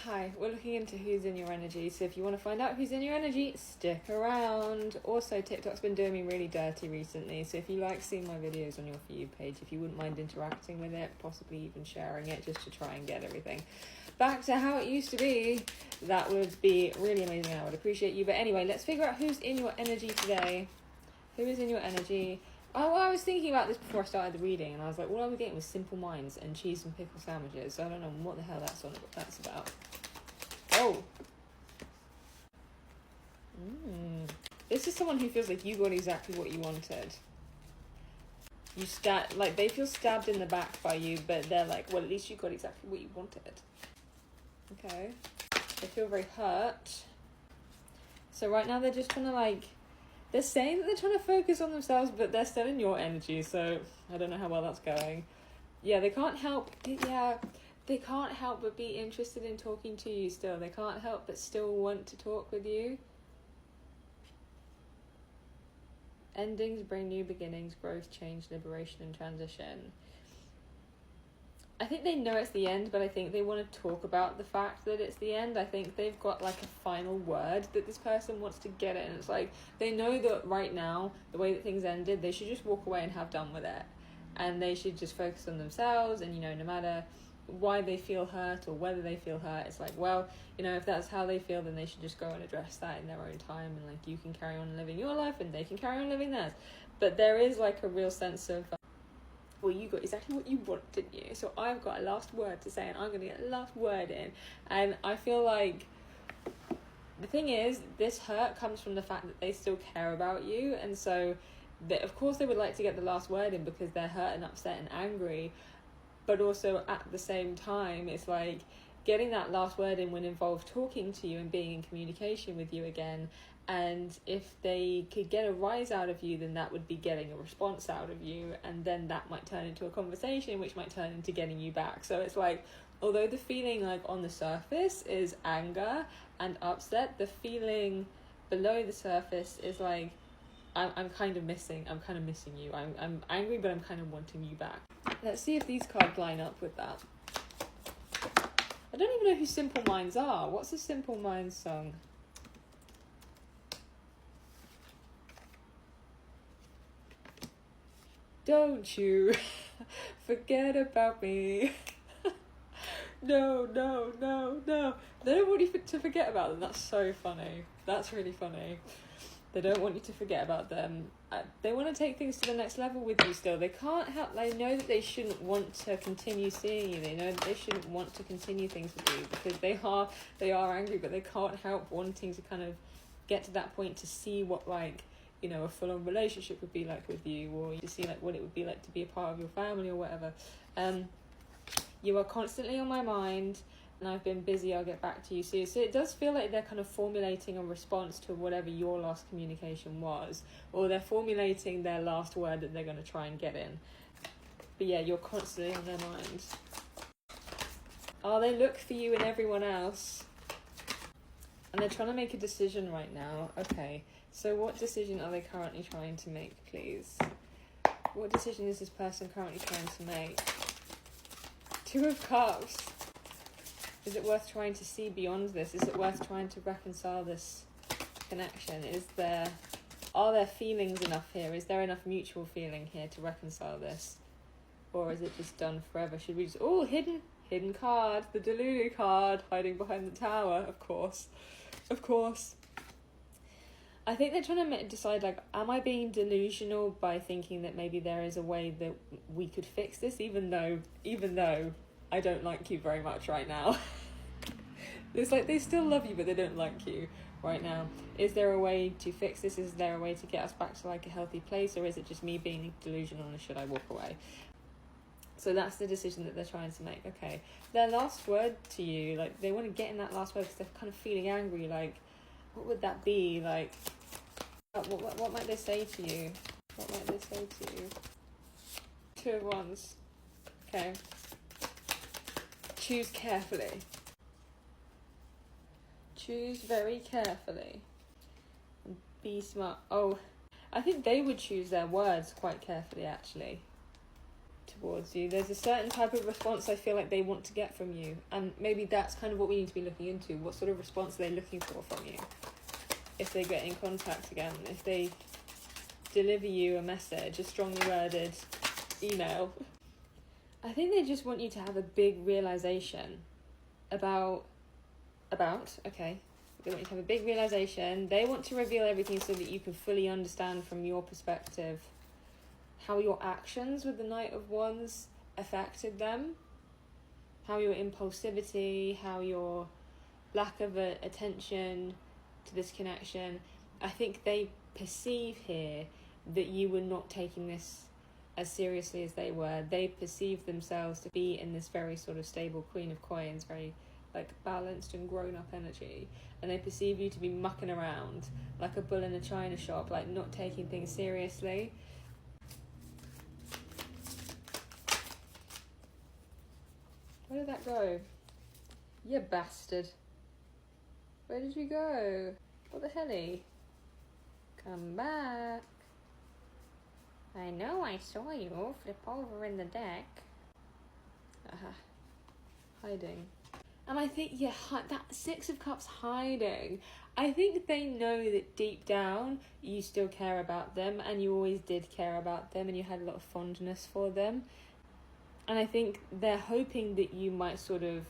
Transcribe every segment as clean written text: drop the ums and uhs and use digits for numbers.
Hi, we're looking into who's in your energy, so if you want to find out who's in your energy, stick around. Also, TikTok's been doing me really dirty recently, so if you like seeing my videos on your For You page, if you wouldn't mind interacting with it, possibly even sharing it just to try and get everything back to how it used to be, that would be really amazing. I would appreciate you. But anyway, let's figure out who's in your energy today. Who is in your energy? Oh, well, I was thinking about this before I started the reading, and I was like, all I was getting was Simple Minds and cheese and pickle sandwiches, so I don't know what the hell that's about. Oh. This is someone who feels like you got exactly what you wanted. They feel stabbed in the back by you, but they're like, well, at least you got exactly what you wanted. Okay. They feel very hurt. So right now they're just trying to they're saying that they're trying to focus on themselves, but they're still in your energy, so I don't know how well that's going. Yeah, they can't help but be interested in talking to you still. They can't help but still want to talk with you. Endings bring new beginnings, growth, change, liberation, and transition. I think they know it's the end, but I think they want to talk about the fact that it's the end. I think they've got a final word that this person wants to get it, and it's they know that right now, the way that things ended, they should just walk away and have done with it. And they should just focus on themselves, and no matter why they feel hurt or whether they feel hurt, it's if that's how they feel, then they should just go and address that in their own time, and you can carry on living your life and they can carry on living theirs. But there is a real sense of well, you got exactly what you want, didn't you? So I've got a last word to say, and I'm going to get a last word in. And I feel like the thing is, this hurt comes from the fact that they still care about you, and so of course they would like to get the last word in because they're hurt and upset and angry, but also at the same time, it's getting that last word in would involve talking to you and being in communication with you again. And if they could get a rise out of you, then that would be getting a response out of you, and then that might turn into a conversation, which might turn into getting you back. So it's although the feeling on the surface is anger and upset, the feeling below the surface is I'm kind of missing you. I'm angry, but I'm kind of wanting you back. Let's see if these cards line up with that. I don't even know who Simple Minds are. What's a Simple Minds song? Don't you forget about me. No. They don't want you to forget about them. That's so funny. That's really funny. They don't want you to forget about them. They want to take things to the next level with you still. They can't help. They know that they shouldn't want to continue seeing you. They know that they shouldn't want to continue things with you because they are angry, but they can't help wanting to kind of get to that point to see what a full-on relationship would be like with you, or to see what it would be like to be a part of your family or whatever. You are constantly on my mind, and I've been busy. I'll get back to you soon. So it does feel like they're kind of formulating a response to whatever your last communication was, or they're formulating their last word that they're going to try and get in. But yeah, you're constantly on their mind. Oh, they look for you and everyone else, and they're trying to make a decision right now. Okay, so what decision are they currently trying to make, please? What decision is this person currently trying to make? Two of Cups. Is it worth trying to see beyond this? Is it worth trying to reconcile this connection? Are there feelings enough here? Is there enough mutual feeling here to reconcile this? Or is it just done forever? Should we just... Oh, hidden card. The Delulu card hiding behind the tower, of course. Of course. I think they're trying to decide, am I being delusional by thinking that maybe there is a way that we could fix this, even though I don't like you very much right now. It's they still love you, but they don't like you right now. Is there a way to fix this? Is there a way to get us back to a healthy place, or is it just me being delusional and should I walk away? So that's the decision that they're trying to make. Okay, their last word to you, they want to get in that last word because they're kind of feeling angry. What would that be? What might they say to you? What might they say to you? Two of Wands. Okay. Choose carefully. Choose very carefully. And be smart. Oh, I think they would choose their words quite carefully, actually. towards you. There's a certain type of response I feel like they want to get from you, and maybe that's kind of what we need to be looking into. What sort of response are they looking for from you? If they get in contact again, if they deliver you a message, a strongly worded email, I think they just want you to have a big realization about okay, they want you to have a big realization. They want to reveal everything so that you can fully understand from your perspective how your actions with the Knight of Wands affected them, how your impulsivity, how your lack of attention to this connection. I think they perceive here that you were not taking this as seriously as they were. They perceive themselves to be in this very sort of stable Queen of Coins, very like balanced and grown-up energy, and they perceive you to be mucking around like a bull in a china shop, like not taking things seriously. Where did that go? You bastard. Where did you go? What the helly? Come back. I know I saw you flip over in the deck. Hiding. And I think, yeah, that Six of Cups hiding. I think they know that deep down you still care about them, and you always did care about them, and you had a lot of fondness for them. And I think they're hoping that you might sort of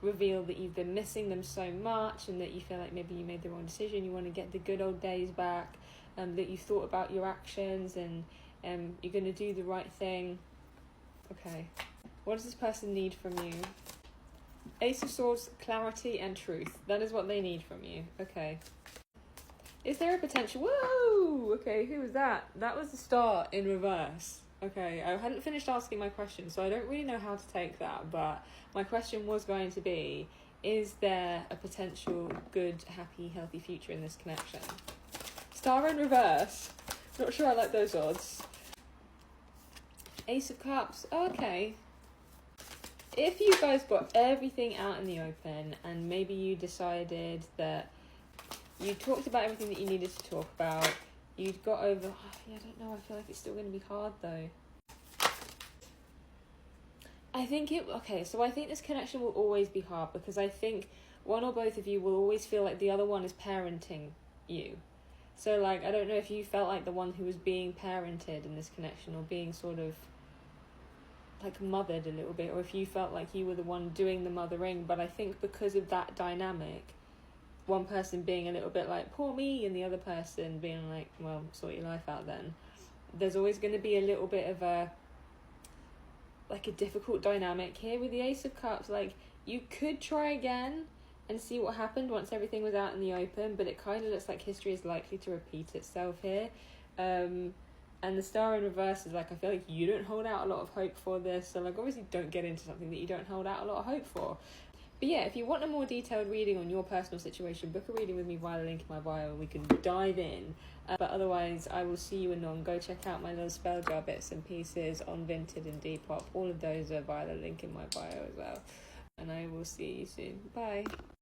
reveal that you've been missing them so much, and that you feel like maybe you made the wrong decision, you want to get the good old days back, that you thought about your actions, and you're going to do the right thing. Okay. What does this person need from you? Ace of Swords, clarity and truth. That is what they need from you. Okay. Is there a potential... Whoa! Okay, who was that? That was the Star in reverse. Okay, I hadn't finished asking my question, so I don't really know how to take that, but my question was going to be, is there a potential good, happy, healthy future in this connection? Star in reverse. Not sure I like those odds. Ace of Cups. Oh, okay. If you guys got everything out in the open, and maybe you decided that you talked about everything that you needed to talk about, you'd got over... I don't know, I feel like it's still going to be hard though. I think this connection will always be hard, because I think one or both of you will always feel like the other one is parenting you. So, like, I don't know if you felt like the one who was being parented in this connection, or being sort of like mothered a little bit, or if you felt like you were the one doing the mothering. But I think because of that dynamic, one person being a little bit like, poor me, and the other person being like, well, sort your life out then, there's always going to be a little bit of a difficult dynamic here with the Ace of Cups. Like, you could try again and see what happened once everything was out in the open, but it kind of looks like history is likely to repeat itself here. And the Star in reverse is like, I feel like you don't hold out a lot of hope for this, so like, obviously don't get into something that you don't hold out a lot of hope for. But yeah, if you want a more detailed reading on your personal situation, book a reading with me via the link in my bio and we can dive in. But otherwise, I will see you anon. Go check out my little spell jar bits and pieces on Vinted and Depop. All of those are via the link in my bio as well. And I will see you soon. Bye.